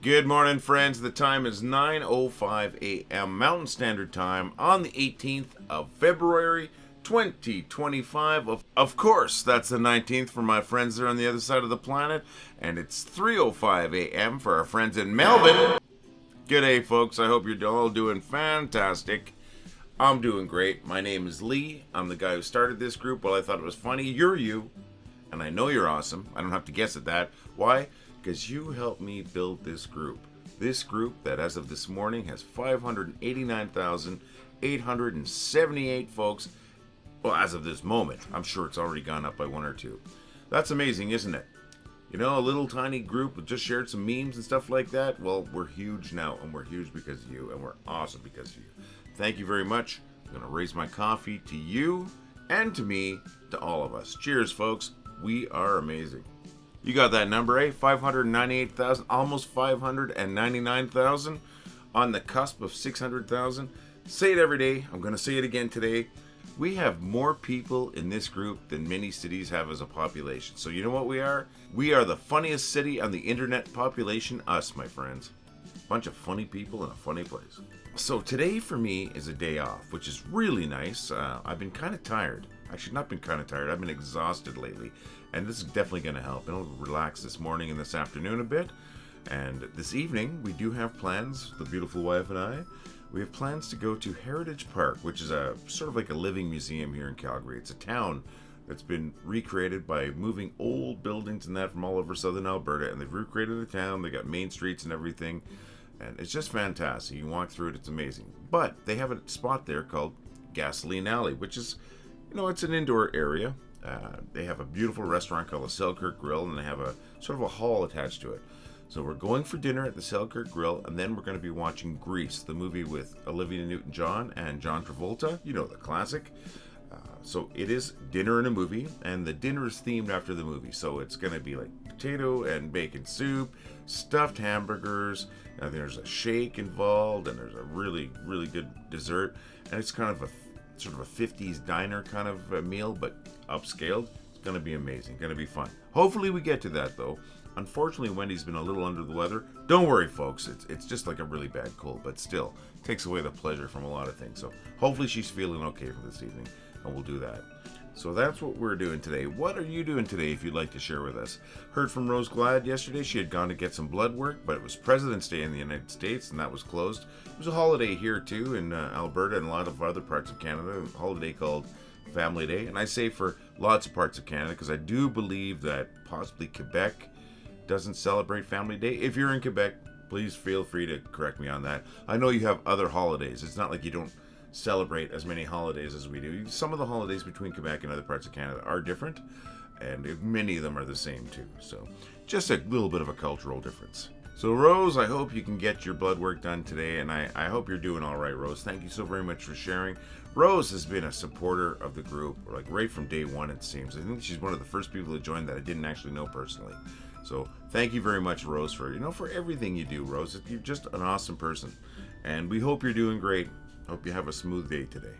Good morning, friends. The time is 9:05 a.m. Mountain Standard Time on the 18th of February, 2025. Of course, that's the 19th for my friends there on the other side of the planet, and it's 3:05 a.m. for our friends in Melbourne. G'day, folks. I hope you're all doing fantastic. I'm doing great. My name is Lee. I'm the guy who started this group. Well, I thought it was funny. You're you, and I know you're awesome. I don't have to guess at that. Why? Because you helped me build this group. This group that as of this morning has 589,878 folks. Well, as of this moment. I'm sure it's already gone up by one or two. That's amazing, isn't it? You know, a little tiny group that just shared some memes and stuff like that. Well, we're huge now, and we're huge because of you, and we're awesome because of you. Thank you very much. I'm going to raise my coffee to you and to me, to all of us. Cheers, folks. We are amazing. You got that number, eh? 598,000, almost 599,000, on the cusp of 600,000. Say it every day. I'm going to say it again today. We have more people in this group than many cities have as a population. So you know what we are? We are the funniest city on the internet population, us, my friends. Bunch of funny people in a funny place. So today for me is a day off, which is really nice. I've been kind of tired. Actually, not been kind of tired. I've been exhausted lately. And this is definitely going to help. And I'll relax this morning and this afternoon a bit. And this evening, we do have plans, the beautiful wife and I. We have plans to go to Heritage Park, which is a sort of like a living museum here in Calgary. It's a town that's been recreated by moving old buildings and that from all over southern Alberta. And they've recreated the town. They got main streets and everything. And it's just fantastic. You walk through it, it's amazing. But they have a spot there called Gasoline Alley, which is, you know, it's an indoor area. They have a beautiful restaurant called the Selkirk Grill, and they have a sort of a hall attached to it. So we're going for dinner at the Selkirk Grill, and then we're going to be watching Grease, the movie with Olivia Newton-John and John Travolta. You know, the classic. So it is dinner and a movie, and the dinner is themed after the movie. So it's going to be like potato and bacon soup, stuffed hamburgers, and there's a shake involved, and there's a really, really good dessert. And it's kind of a sort of a 50s diner kind of a meal, but upscaled. It's going to be amazing. Going to be fun. Hopefully we get to that, though. Unfortunately, Wendy's been a little under the weather. Don't worry, folks. It's just like a really bad cold, but still takes away the pleasure from a lot of things. So hopefully she's feeling okay for this evening, and we'll do that. So that's what we're doing today. What are you doing today if you'd like to share with us? Heard from Rose Glad yesterday. She had gone to get some blood work, but it was President's Day in the United States, and that was closed. It was a holiday here, too, in Alberta and a lot of other parts of Canada, a holiday called Family Day. And I say for lots of parts of Canada, because I do believe that possibly Quebec doesn't celebrate Family Day. If you're in Quebec, please feel free to correct me on that. I know you have other holidays. It's not like you don't celebrate as many holidays as we do. Some of the holidays between Quebec and other parts of Canada are different, and many of them are the same too. So just a little bit of a cultural difference. So Rose, I hope you can get your blood work done today, and I hope you're doing all right, Rose. Thank you so very much for sharing. Rose has been a supporter of the group, like right from day one, it seems. I think she's one of the first people to join that I didn't actually know personally. So thank you very much, Rose, for everything you do, Rose. You're just an awesome person, and we hope you're doing great. Hope you have a smooth day today.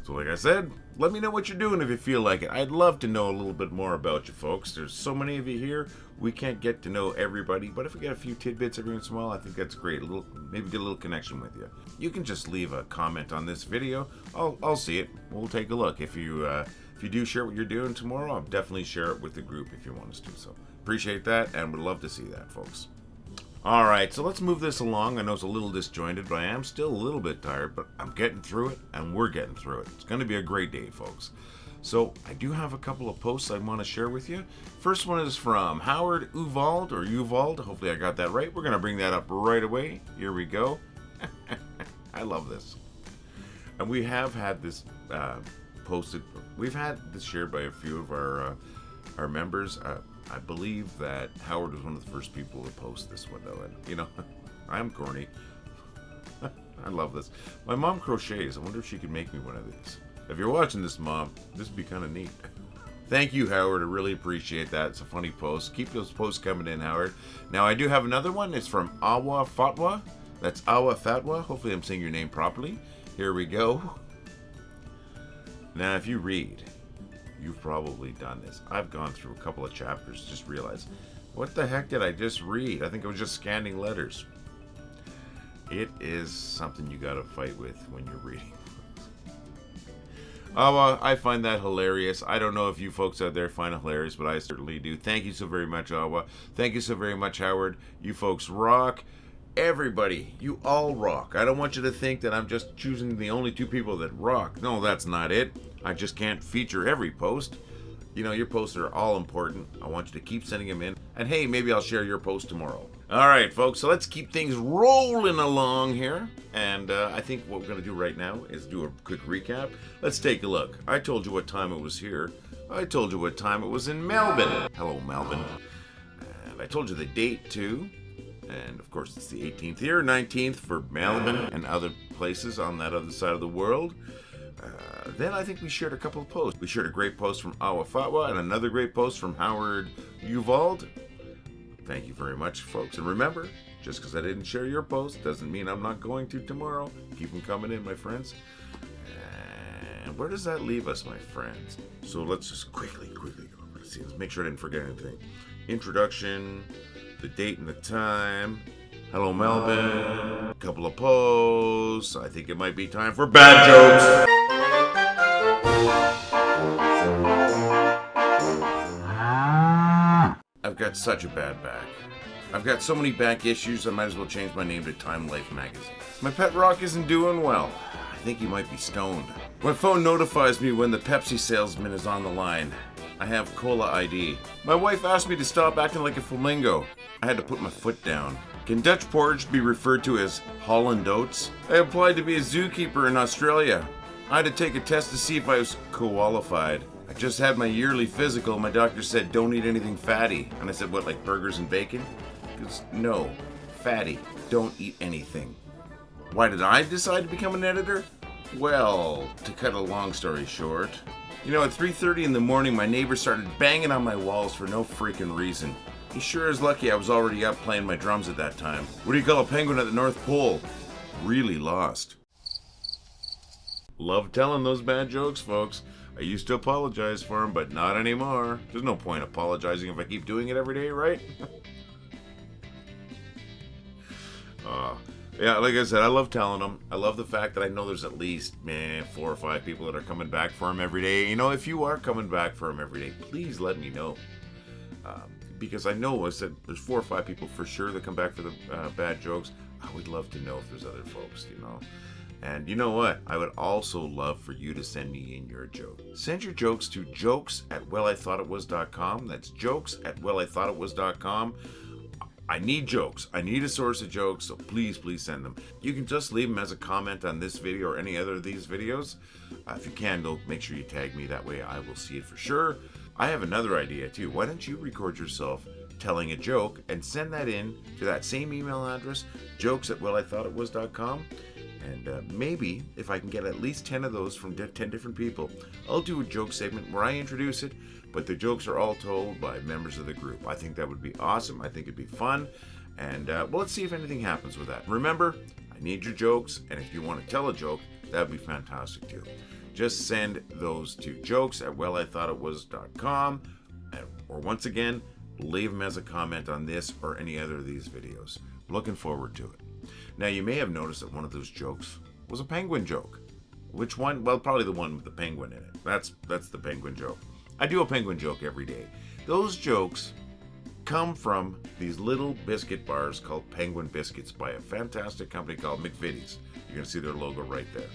So like I said, let me know what you're doing if you feel like it. I'd love to know a little bit more about you folks. There's so many of you here. We can't get to know everybody, but if we get a few tidbits every once in a while, I think that's great. Maybe get a little connection with you. You can just leave a comment on this video. I'll see it. We'll take a look. If you do share what you're doing tomorrow, I'll definitely share it with the group if you want us to. So appreciate that, and would love to see that, folks. All right, so let's move this along. I know it's a little disjointed, but I am still a little bit tired, but I'm getting through it, and we're getting through it. It's going to be a great day, folks. So I do have a couple of posts I want to share with you. First one is from Howard Uvald, or Uvald. Hopefully I got that right. We're going to bring that up right away. Here we go. I love this. And we have had this posted. We've had this shared by a few of our members. I believe that Howard was one of the first people to post this one, though. And, you know, I'm corny. I love this. My mom crochets. I wonder if she could make me one of these. If you're watching this, Mom, this would be kind of neat. Thank you, Howard. I really appreciate that. It's a funny post. Keep those posts coming in, Howard. Now, I do have another one. It's from Awa Fatwa. That's Awa Fatwa. Hopefully I'm saying your name properly. Here we go. Now, if you read, you've probably done this. I've gone through a couple of chapters, just realized What the heck did I just read? I think I was just scanning letters. It is something you gotta fight with when you're reading. I find that hilarious. I don't know if you folks out there find it hilarious, but I certainly do. Thank you so very much, Awa. Thank you so very much, Howard. You folks rock. Everybody, you all rock. I don't want you to think that I'm just choosing the only two people that rock. No, that's not it. I just can't feature every post. You know, your posts are all important. I want you to keep sending them in. And hey, maybe I'll share your post tomorrow. All right, folks, so let's keep things rolling along here. And I think what we're going to do right now is do a quick recap. Let's take a look. I told you what time it was here. I told you what time it was in Melbourne. Hello, Melbourne. And I told you the date, too. And, of course, it's the 18th here, 19th for Melbourne and other places on that other side of the world. Then I think we shared a couple of posts. We shared a great post from Awa Fatwa and another great post from Howard Uvald. Thank you very much, folks. And remember, just because I didn't share your post doesn't mean I'm not going to tomorrow. Keep them coming in, my friends. And where does that leave us, my friends? So let's just quickly go. Let's see. Let's make sure I didn't forget anything. Introduction, the date and the time. Hello, Melbourne. A couple of posts. I think it might be time for bad jokes. I've got such a bad back. I've got so many back issues, I might as well change my name to Time Life magazine. My pet Rock isn't doing well. I think he might be stoned. My phone notifies me when the Pepsi salesman is on the line. I have Cola ID. My wife asked me to stop acting like a flamingo. I had to put my foot down. Can Dutch porridge be referred to as Holland Oats? I applied to be a zookeeper in Australia. I had to take a test to see if I was qualified. I just had my yearly physical. My doctor said don't eat anything fatty. And I said, what, like burgers and bacon? Because no, fatty, don't eat anything. Why did I decide to become an editor? Well, to cut a long story short, you know, at 3:30 in the morning, my neighbor started banging on my walls for no freaking reason. He sure is lucky I was already up playing my drums at that time. What do you call a penguin at the North Pole? Really lost. Love telling those bad jokes, folks. I used to apologize for them, but not anymore. There's no point apologizing if I keep doing it every day, right? Yeah, like I said, I love telling them. I love the fact that I know there's at least 4 or 5 people that are coming back for them every day. You know, if you are coming back for them every day, please let me know. Because I know I said there's 4 or 5 people for sure that come back for the bad jokes. I would love to know if there's other folks, you know. And you know what? I would also love for you to send me in your joke. Send your jokes to jokes@wellithoughitwas.com. That's jokes@wellithoughitwas.com. I need jokes. I need a source of jokes, so please send them. You can just leave them as a comment on this video or any other of these videos. If you can, though, make sure you tag me. That way I will see it for sure. I have another idea, too. Why don't you record yourself telling a joke and send that in to that same email address, jokes@wellithoughitwas.com. And maybe if I can get at least 10 of those from 10 different people, I'll do a joke segment where I introduce it, but the jokes are all told by members of the group. I think that would be awesome. I think it'd be fun. And well, let's see if anything happens with that. Remember, I need your jokes, and if you want to tell a joke, that would be fantastic too. Just send those to jokes@wellithoughitwas.com, or once again, leave them as a comment on this or any other of these videos. I'm looking forward to it. Now, you may have noticed that one of those jokes was a penguin joke. Which one? Well, probably the one with the penguin in it. That's the penguin joke. I do a penguin joke every day. Those jokes come from these little biscuit bars called Penguin Biscuits by a fantastic company called McVitie's. You're going to see their logo right there.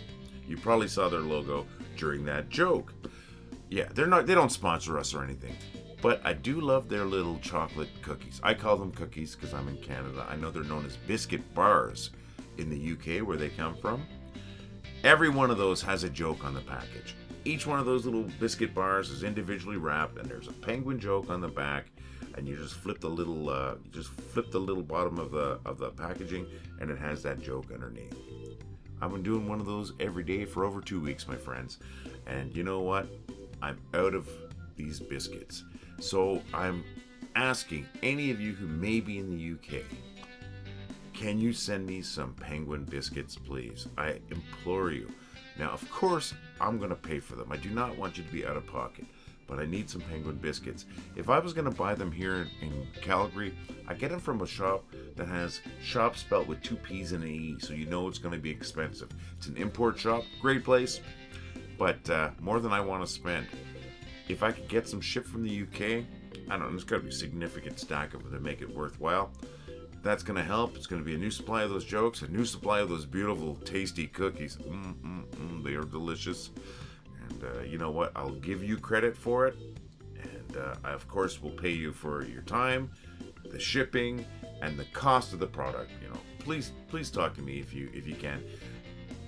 You probably saw their logo during that joke. Yeah, they don't sponsor us or anything. But I do love their little chocolate cookies. I call them cookies because I'm in Canada. I know they're known as biscuit bars in the UK where they come from. Every one of those has a joke on the package. Each one of those little biscuit bars is individually wrapped, and there's a penguin joke on the back. And you just flip the little bottom of the packaging, and it has that joke underneath. I've been doing one of those every day for over 2 weeks, my friends. And you know what? I'm out of these biscuits. So I'm asking any of you who may be in the UK, can you send me some penguin biscuits, please? I implore you. Now, of course, I'm going to pay for them. I do not want you to be out of pocket. but I need some penguin biscuits. If I was going to buy them here in Calgary, I get them from a shop that has shop spelt with 2 P's and an E, so you know it's going to be expensive. It's an import shop, great place, but more than I want to spend. If I could get some shipped from the UK, I don't know, there's got to be a significant stack of them to make it worthwhile. That's going to help. It's going to be a new supply of those jokes, a new supply of those beautiful, tasty cookies. They are delicious. And you know what? I'll give you credit for it. And I, of course, will pay you for your time, the shipping, and the cost of the product. You know, please talk to me if you can.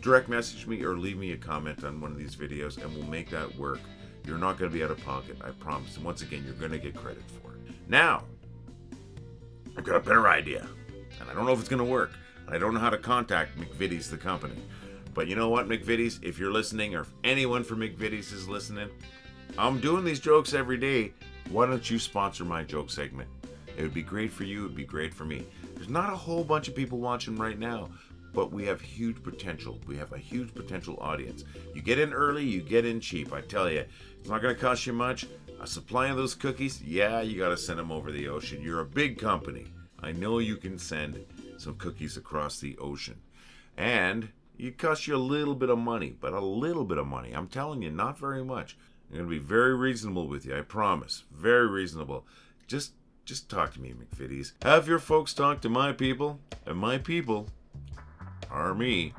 Direct message me or leave me a comment on one of these videos, and we'll make that work. You're not going to be out of pocket, I promise. And once again, you're going to get credit for it. Now, I've got a better idea, and I don't know if it's going to work. I don't know how to contact McVitie's, the company. But you know what, McVitie's, if you're listening, or if anyone from McVitie's is listening, I'm doing these jokes every day. Why don't you sponsor my joke segment? It would be great for you. It would be great for me. There's not a whole bunch of people watching right now, but we have huge potential. We have a huge potential audience. You get in early, you get in cheap. I tell you, it's not going to cost you much. A supply of those cookies, yeah, you got to send them over the ocean. You're a big company. I know you can send some cookies across the ocean. And it costs you a little bit of money, but a little bit of money. I'm telling you, not very much. I'm going to be very reasonable with you, I promise. Very reasonable. Just talk to me, McVitie's. Have your folks talk to my people, and my people are me.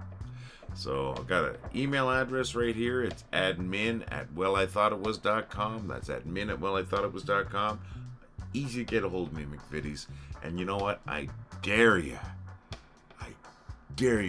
So I've got an email address right here. It's admin@wellithoughitwas.com. That's admin@wellithoughitwas.com. Easy to get a hold of me, McVitie's. And you know what? I dare you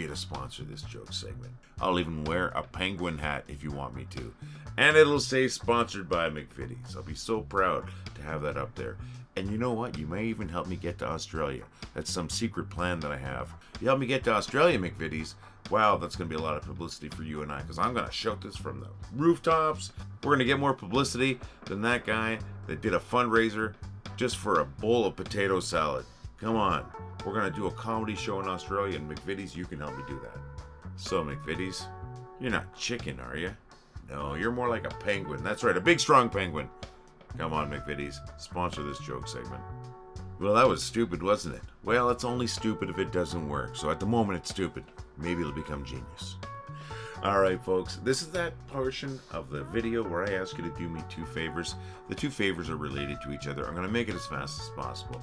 to sponsor this joke segment. I'll even wear a penguin hat if you want me to. And it'll say sponsored by McVitie's. I'll be so proud to have that up there. And you know what? You may even help me get to Australia. That's some secret plan that I have. You help me get to Australia, McVitie's. Wow, that's going to be a lot of publicity for you and I, because I'm going to shout this from the rooftops. We're going to get more publicity than that guy that did a fundraiser just for a bowl of potato salad. Come on. We're going to do a comedy show in Australia, and McVitie's, you can help me do that. So, McVitie's, you're not chicken, are you? No, you're more like a penguin. That's right, a big, strong penguin. Come on, McVitie's, sponsor this joke segment. Well, that was stupid, wasn't it? Well, it's only stupid if it doesn't work. So at the moment, it's stupid. Maybe it'll become genius. All right, folks, this is that portion of the video where I ask you to do me 2 favors. The 2 favors are related to each other. I'm going to make it as fast as possible.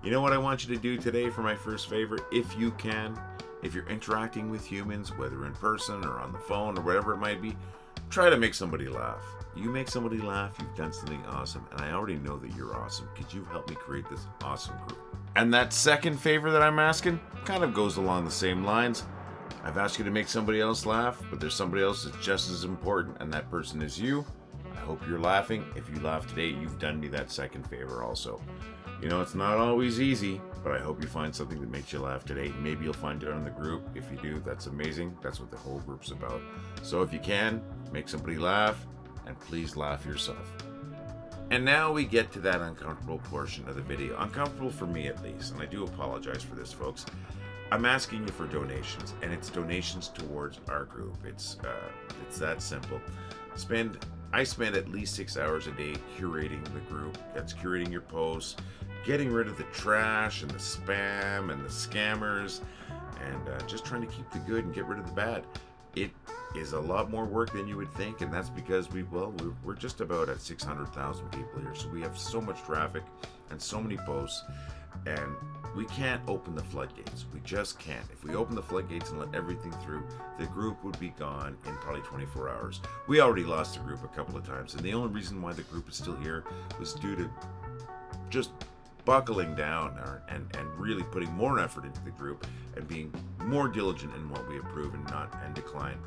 You know what I want you to do today for my first favor? If you can, if you're interacting with humans, whether in person or on the phone or whatever it might be, try to make somebody laugh. You make somebody laugh, you've done something awesome, and I already know that you're awesome because you've helped me create this awesome group. And that second favor that I'm asking kind of goes along the same lines. I've asked you to make somebody else laugh, but there's somebody else that's just as important, and that person is you. I hope you're laughing. If you laugh today, you've done me that second favor also. You know, it's not always easy, but I hope you find something that makes you laugh today. Maybe you'll find it on the group. If you do, that's amazing. That's what the whole group's about. So if you can, make somebody laugh, and please laugh yourself. And now we get to that uncomfortable portion of the video. Uncomfortable for me, at least, and I do apologize for this, folks. I'm asking you for donations, and it's donations towards our group. It's that simple. I spend at least 6 hours a day curating the group. That's curating your posts, getting rid of the trash and the spam and the scammers, and just trying to keep the good and get rid of the bad. It is a lot more work than you would think, and that's because we're just about at 600,000 people here, so we have so much traffic and so many posts, and we can't open the floodgates. We just can't. If we open the floodgates and let everything through, the group would be gone in probably 24 hours. We already lost the group a couple of times, and the only reason why the group is still here was due to just buckling down and really putting more effort into the group and being more diligent in what we approve and decline.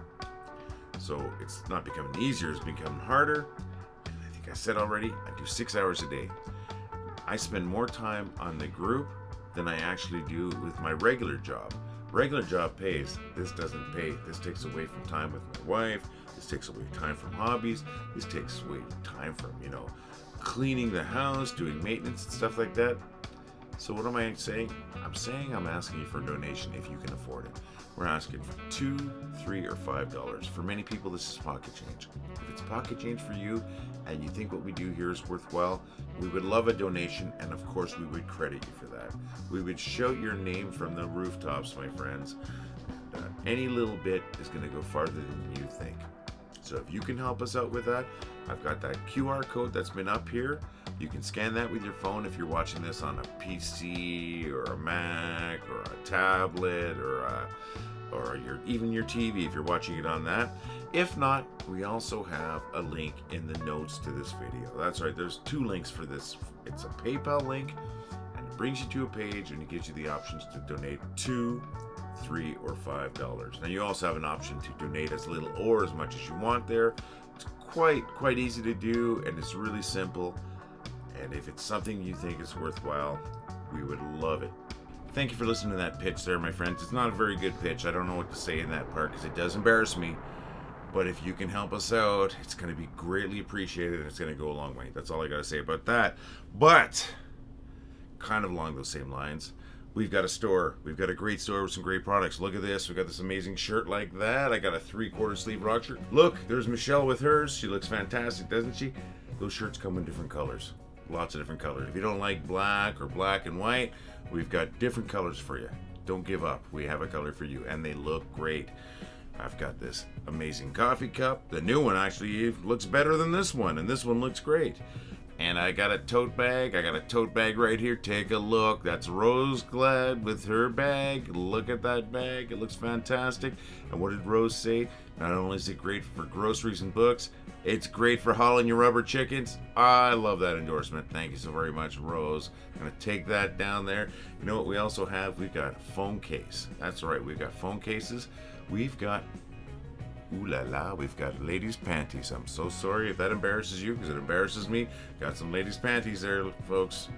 So it's not becoming easier, it's becoming harder. And I think I said already, I do 6 hours a day. I spend more time on the group than I actually do with my regular job. Regular job pays. This doesn't pay. This takes away from time with my wife. This takes away time from hobbies. This takes away time from, cleaning the house, doing maintenance and stuff like that. So what am I saying? I'm saying I'm asking you for a donation if you can afford it. We're asking for $2, $3, or $5. For many people, this is pocket change. If it's pocket change for you and you think what we do here is worthwhile, we would love a donation, and of course we would credit you for that. We would shout your name from the rooftops, my friends. Any little bit is going to go farther than you think. So if you can help us out with that, I've got that QR code that's been up here. You can scan that with your phone if you're watching this on a PC or a Mac or a tablet or even your TV if you're watching it on that. If not, we also have a link in the notes to this video. That's right, there's 2 links for this. It's a PayPal link, and it brings you to a page and it gives you the options to donate $2, $3, or $5. Now you also have an option to donate as little or as much as you want there. It's quite easy to do, and it's really simple. And if it's something you think is worthwhile, we would love it. Thank you for listening to that pitch there, my friends. It's not a very good pitch. I don't know what to say in that part because it does embarrass me. But if you can help us out, it's going to be greatly appreciated, and it's going to go a long way. That's all I got to say about that. But kind of along those same lines, we've got a store. We've got a great store with some great products. Look at this. We've got this amazing shirt like that. I got a 3/4 sleeve rock shirt. Look, there's Michelle with hers. She looks fantastic, doesn't she? Those shirts come in different colors. Lots of different colors. If you don't like black or black and white, we've got different colors for you. Don't give up. We have a color for you, and they look great. I've got this amazing coffee cup. The new one actually looks better than this one, and this one looks great. And I got a tote bag. I got a tote bag right here. Take a look. That's Rose Glad with her bag. Look at that bag. It looks fantastic. And what did Rose say? Not only is it great for groceries and books, it's great for hauling your rubber chickens. I love that endorsement. Thank you so very much, Rose. I'm going to take that down there. You know what we also have? We've got a phone case. That's right. We've got phone cases. We've got ooh la la, we've got ladies' panties. I'm so sorry if that embarrasses you, because it embarrasses me. Got some ladies' panties there, folks.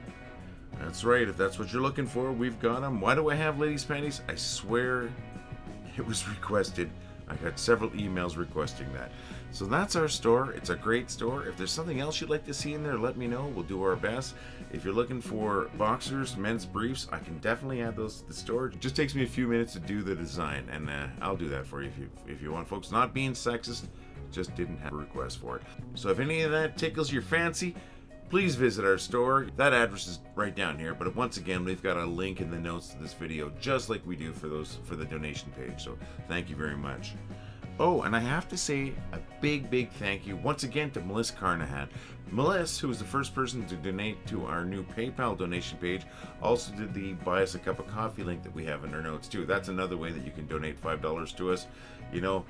That's right, if that's what you're looking for, we've got them. Why do I have ladies' panties? I swear it was requested. I got several emails requesting that. So that's our store. It's a great store. If there's something else you'd like to see in there, let me know. We'll do our best. If you're looking for boxers, men's briefs, I can definitely add those to the store. It just takes me a few minutes to do the design, and I'll do that for you if you want, folks. Not being sexist, just didn't have a request for it. So if any of that tickles your fancy, please visit our store. That address is right down here, but once again, we've got a link in the notes to this video, just like we do for the donation page. So thank you very much. Oh, and I have to say a big thank you once again to Melissa Carnahan. Melissa, who was the first person to donate to our new PayPal donation page, also did the buy us a cup of coffee link that we have in our notes too. That's another way that you can donate $5 to us. You know,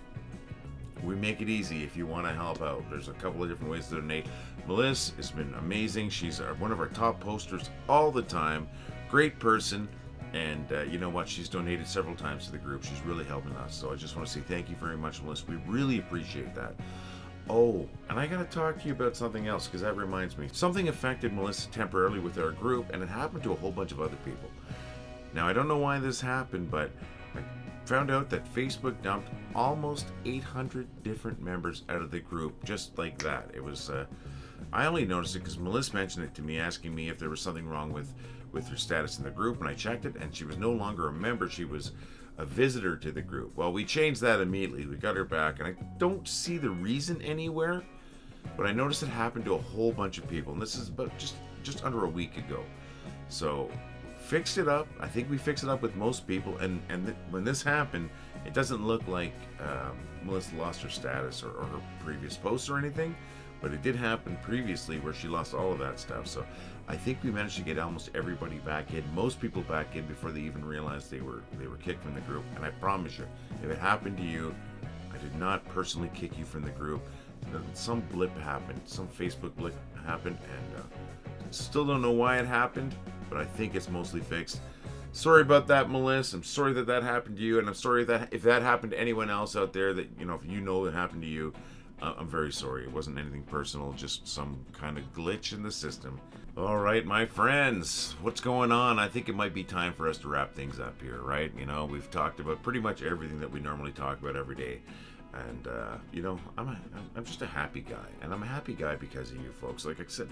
we make it easy if you want to help out. There's a couple of different ways to donate. Melissa has been amazing. She's one of our top posters all the time. Great person. And you know what? She's donated several times to the group. She's really helping us. So I just want to say thank you very much, Melissa. We really appreciate that. Oh, and I got to talk to you about something else, because that reminds me. Something affected Melissa temporarily with our group, and it happened to a whole bunch of other people. Now, I don't know why this happened, but I found out that Facebook dumped almost 800 different members out of the group just like that. It was, I only noticed it because Melissa mentioned it to me, asking me if there was something wrong with her status in the group, and I checked it, and she was no longer a member. She was a visitor to the group. Well, we changed that immediately. We got her back, and I don't see the reason anywhere, but I noticed it happened to a whole bunch of people, and this is about just under a week ago. So fixed it up. I think we fixed it up with most people, and when this happened, it doesn't look like Melissa lost her status or her previous posts or anything, but it did happen previously where she lost all of that stuff. So I think we managed to get almost everybody back in, most people back in, before they even realized they were kicked from the group. And I promise you, if it happened to you, I did not personally kick you from the group. Some blip happened, some Facebook blip happened, and still don't know why it happened, but I think it's mostly fixed. Sorry about that, Melissa. I'm sorry that happened to you, and I'm sorry that if that happened to anyone else out there that, you know, if you know it happened to you, I'm very sorry. It wasn't anything personal, just some kind of glitch in the system. All right, my friends, what's going on? I think it might be time for us to wrap things up here, right? You know, we've talked about pretty much everything that we normally talk about every day. And, you know, I'm just a happy guy. And I'm a happy guy because of you folks. Like I said,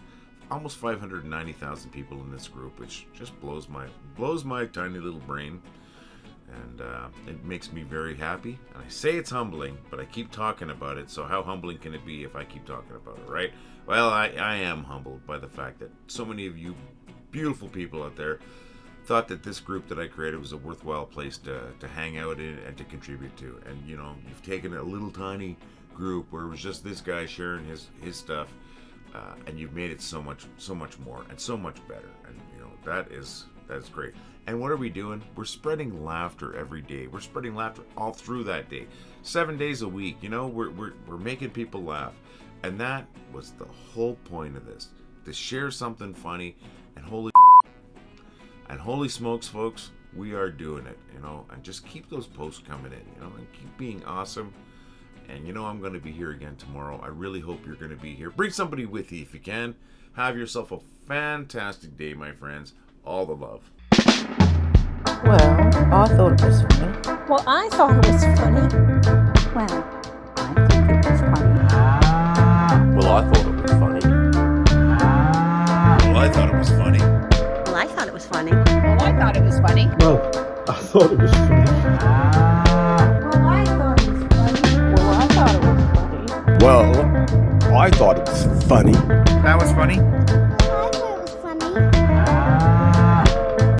almost 590,000 people in this group, which just blows my tiny little brain. And it makes me very happy. And I say it's humbling, but I keep talking about it. So how humbling can it be if I keep talking about it, right? Well, I am humbled by the fact that so many of you beautiful people out there thought that this group that I created was a worthwhile place to hang out in and to contribute to. And, you know, you've taken a little tiny group where it was just this guy sharing his stuff, and you've made it so much more and so much better. And, you know, that's great. And what are we doing? We're spreading laughter every day. We're spreading laughter all through that day. 7 days a week, you know, we're making people laugh. And that was the whole point of this. To share something funny, and holy smokes, folks, we are doing it, you know, and just keep those posts coming in, you know, and keep being awesome. And you know, I'm going to be here again tomorrow. I really hope you're going to be here. Bring somebody with you if you can. Have yourself a fantastic day, my friends. All the love. Well, I thought it was funny. Well, I thought it was funny. Well, I think it was funny. Well, I thought it was funny. Well, I thought it was funny. Well, I thought it was funny. Well, I thought it was funny. Well, I thought it was funny. Well, I thought it was funny. Well, I thought it was funny. Well, I thought it was funny. That was funny.